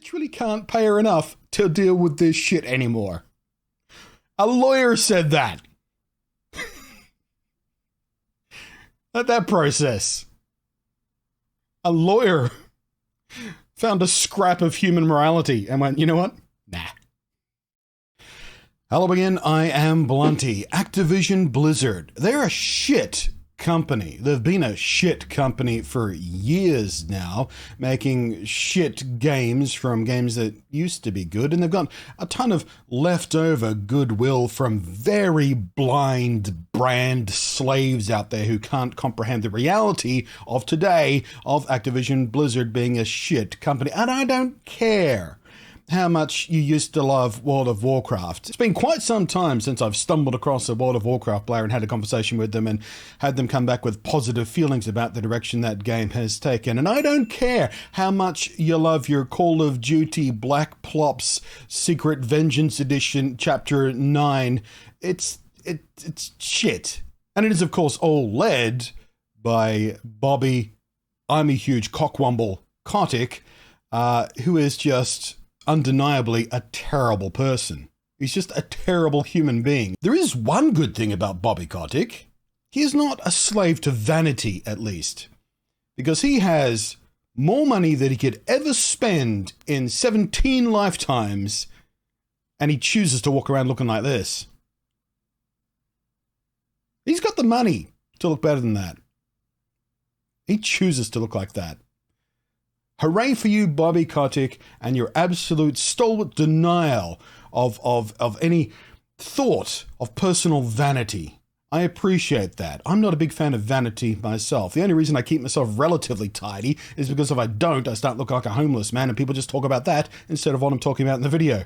literally can't pay her enough to deal with this shit anymore. A lawyer said that. At that process. A lawyer found a scrap of human morality and went, you know what? Nah. Hello again, I am Blunty. Activision Blizzard. They're a shit company. They've been a shit company for years now, making shit games from games that used to be good, and they've got a ton of leftover goodwill from very blind brand slaves out there who can't comprehend the reality of today of Activision Blizzard being a shit company. And I don't care how much you used to love World of Warcraft. It's been quite some time since I've stumbled across a World of Warcraft player and had a conversation with them and had them come back with positive feelings about the direction that game has taken. And I don't care how much you love your Call of Duty Black Plops Secret Vengeance Edition Chapter 9. It's shit. And it is, of course, all led by Bobby, I'm a huge cockwomble, Kotick, who is just undeniably a terrible person. He's just a terrible human being. There is one good thing about Bobby Kotick. He is not a slave to vanity, at least, because he has more money than he could ever spend in 17 lifetimes, and he chooses to walk around looking like this. He's got the money to look better than that. He chooses to look like that. Hooray for you, Bobby Kotick, and your absolute stalwart denial of any thought of personal vanity. I appreciate that. I'm not a big fan of vanity myself. The only reason I keep myself relatively tidy is because if I don't, I start looking like a homeless man, and people just talk about that instead of what I'm talking about in the video.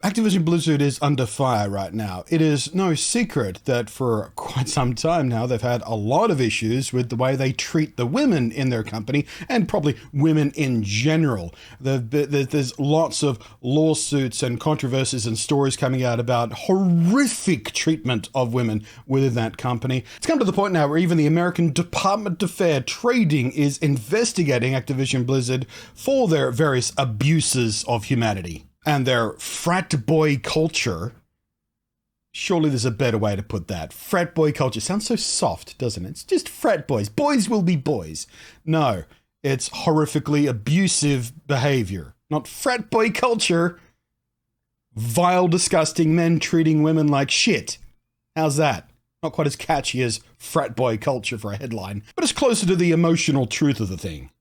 Activision Blizzard is under fire right now. It is no secret that for quite some time now, they've had a lot of issues with the way they treat the women in their company, and probably women in general. There's lots of lawsuits and controversies and stories coming out about horrific treatment of women within that company. It's come to the point now where even the American Department of Fair Trading is investigating Activision Blizzard for their various abuses of humanity. And their frat boy culture. Surely there's a better way to put that. Frat boy culture sounds so soft, doesn't it? It's just frat boys. Boys will be boys. No, it's horrifically abusive behavior. Not frat boy culture. Vile, disgusting men treating women like shit. How's that? Not quite as catchy as frat boy culture for a headline, but it's closer to the emotional truth of the thing.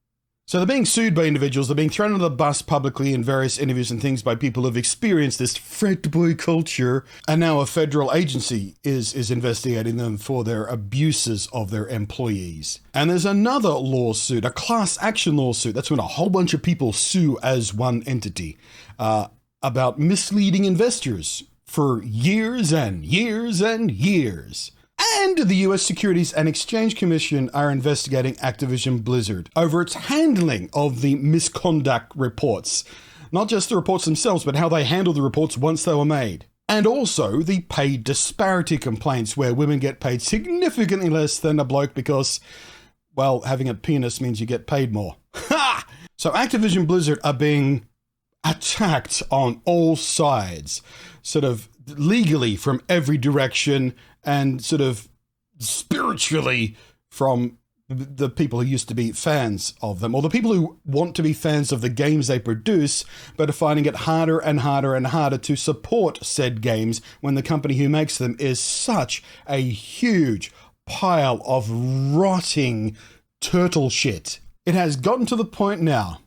So they're being sued by individuals, they're being thrown under the bus publicly in various interviews and things by people who've experienced this frat boy culture, and now a federal agency is investigating them for their abuses of their employees. And there's another lawsuit, a class action lawsuit, that's when a whole bunch of people sue as one entity, about misleading investors for years and years and years. And the US Securities and Exchange Commission are investigating Activision Blizzard over its handling of the misconduct reports. Not just the reports themselves, but how they handled the reports once they were made. And also the pay disparity complaints, where women get paid significantly less than a bloke because, well, having a penis means you get paid more. Ha! So Activision Blizzard are being attacked on all sides, sort of legally from every direction, and sort of spiritually from the people who used to be fans of them, or the people who want to be fans of the games they produce, but are finding it harder and harder and harder to support said games when the company who makes them is such a huge pile of rotting turtle shit. It has gotten to the point now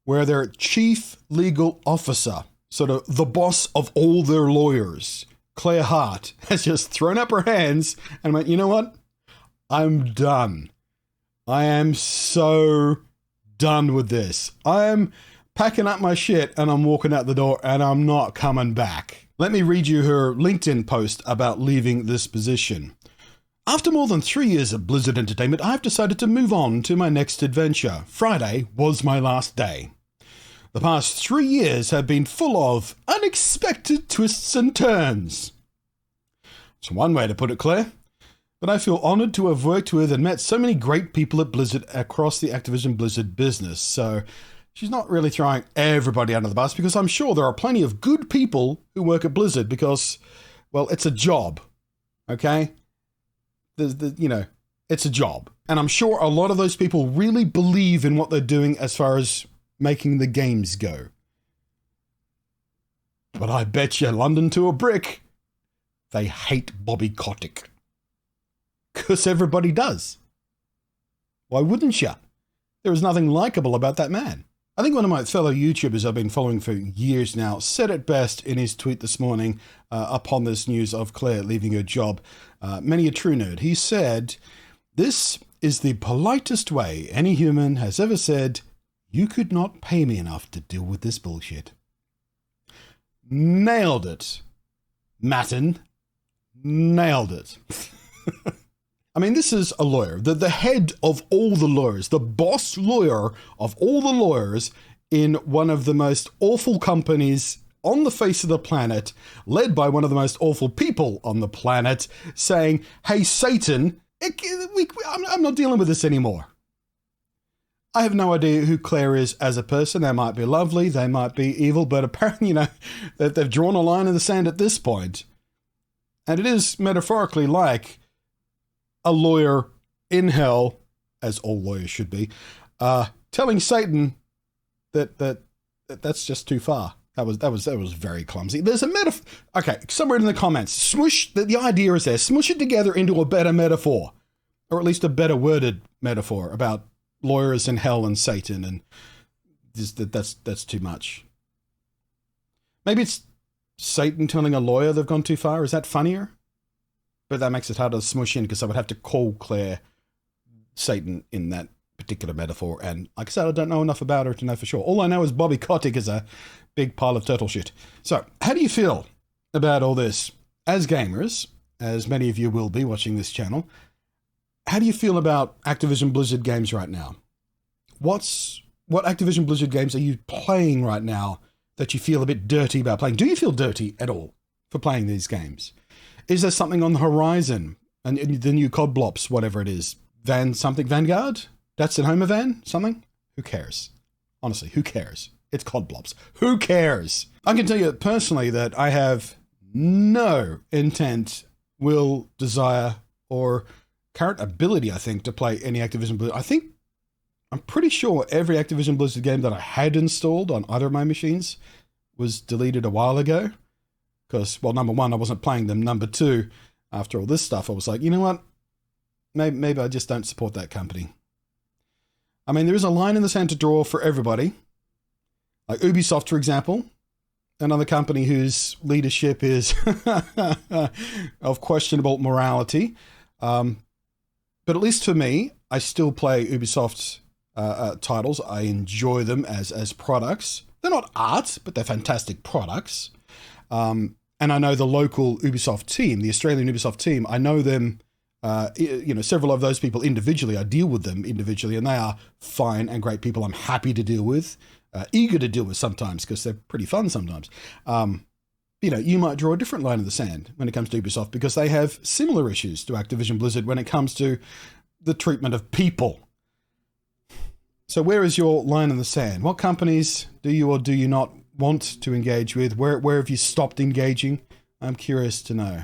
where their chief legal officer, sort of the boss of all their lawyers, Claire Hart, has just thrown up her hands and went, you know what? I'm done. I am so done with this. I'm packing up my shit and I'm walking out the door and I'm not coming back. Let me read you her LinkedIn post about leaving this position. After more than 3 years at Blizzard Entertainment, I've decided to move on to my next adventure. Friday was my last day. The past 3 years have been full of unexpected twists and turns. It's one way to put it, Claire. But I feel honoured to have worked with and met so many great people at Blizzard across the Activision Blizzard business. So she's not really throwing everybody under the bus, because I'm sure there are plenty of good people who work at Blizzard because, well, it's a job, okay? It's a job. And I'm sure a lot of those people really believe in what they're doing as far as making the games go. But I bet you London to a brick, they hate Bobby Kotick. Because everybody does. Why wouldn't you? There is nothing likable about that man. I think one of my fellow YouTubers I've been following for years now said it best in his tweet this morning upon this news of Claire leaving her job. Many a true nerd. He said, "This is the politest way any human has ever said, you could not pay me enough to deal with this bullshit." Nailed it. Matten. Nailed it. I mean, this is a lawyer, the head of all the lawyers, the boss lawyer of all the lawyers in one of the most awful companies on the face of the planet, led by one of the most awful people on the planet, saying, "Hey, Satan, I'm not dealing with this anymore." I have no idea who Claire is as a person. They might be lovely, they might be evil, but apparently, they've drawn a line in the sand at this point. And it is metaphorically like a lawyer in hell, as all lawyers should be, telling Satan that's just too far. That was very clumsy. There's a metaphor. Okay, somewhere in the comments, smush. The idea is there. Smush it together into a better metaphor, or at least a better worded metaphor about lawyers in hell and Satan, and that's too much. Maybe it's Satan telling a lawyer they've gone too far. Is that funnier? But that makes it harder to smush in, because I would have to call Claire Satan in that particular metaphor. And like I said, I don't know enough about her to know for sure. All I know is Bobby Kotick is a big pile of turtle shit. So, how do you feel about all this? As gamers, as many of you will be watching this channel, how do you feel about Activision Blizzard games right now? What Activision Blizzard games are you playing right now that you feel a bit dirty about playing? Do you feel dirty at all for playing these games? Is there something on the horizon? And the new COD Blops, whatever it is. Vanguard? That's in Homer Van? Something? Who cares? Honestly, who cares? It's COD Blops. Who cares? I can tell you personally that I have no intent, will, desire, or current ability, I think, to play any Activision Blizzard. I'm pretty sure every Activision Blizzard game that I had installed on either of my machines was deleted a while ago. Because, well, number one, I wasn't playing them. Number two, after all this stuff, I was like, you know what? Maybe I just don't support that company. I mean, there is a line in the sand to draw for everybody. Like Ubisoft, for example, another company whose leadership is of questionable morality. But at least for me, I still play Ubisoft titles. I enjoy them as products. They're not art, but they're fantastic products. And I know the local Ubisoft team, the Australian Ubisoft team, I know them, several of those people individually. I deal with them individually, and they are fine and great people I'm happy to deal with, eager to deal with sometimes, because they're pretty fun sometimes. You might draw a different line in the sand when it comes to Ubisoft, because they have similar issues to Activision Blizzard when it comes to the treatment of people. So where is your line in the sand? What companies do you or do you not want to engage with? Where have you stopped engaging? I'm curious to know.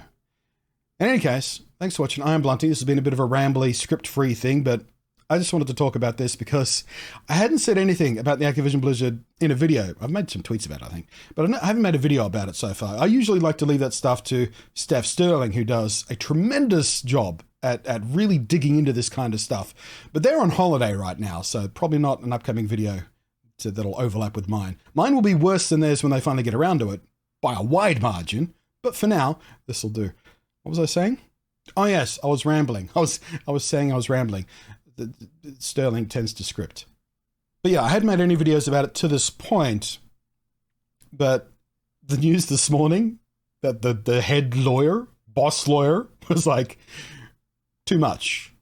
In any case, thanks for watching. I am Blunty. This has been a bit of a rambly, script-free thing, but I just wanted to talk about this because I hadn't said anything about the Activision Blizzard in a video. I've made some tweets about it, I think, but I haven't made a video about it so far. I usually like to leave that stuff to Steph Sterling, who does a tremendous job at really digging into this kind of stuff. But they're on holiday right now, so probably not an upcoming video that'll overlap with mine. Mine will be worse than theirs when they finally get around to it, by a wide margin. But for now, this will do. What was I saying? Oh yes, I was rambling. I was saying I was rambling. Sterling tends to script. But yeah, I hadn't made any videos about it to this point. But the news this morning that the head lawyer, boss lawyer, was like, too much.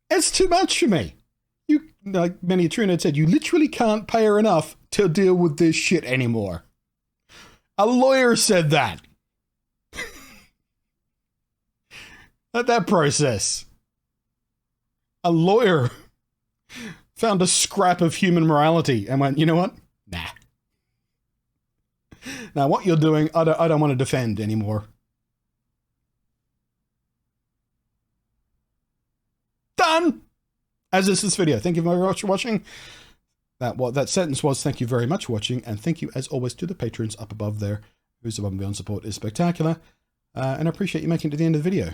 It's too much for me. You, like many a true nerd said, you literally can't pay her enough to deal with this shit anymore. A lawyer said that. At that process. A lawyer found a scrap of human morality and went, you know what? Now, what you're doing, I don't want to defend anymore. Done! As is this video. Thank you very much for watching. What that sentence was, thank you very much for watching, and thank you, as always, to the patrons up above there, whose above and beyond support is spectacular. And I appreciate you making it to the end of the video.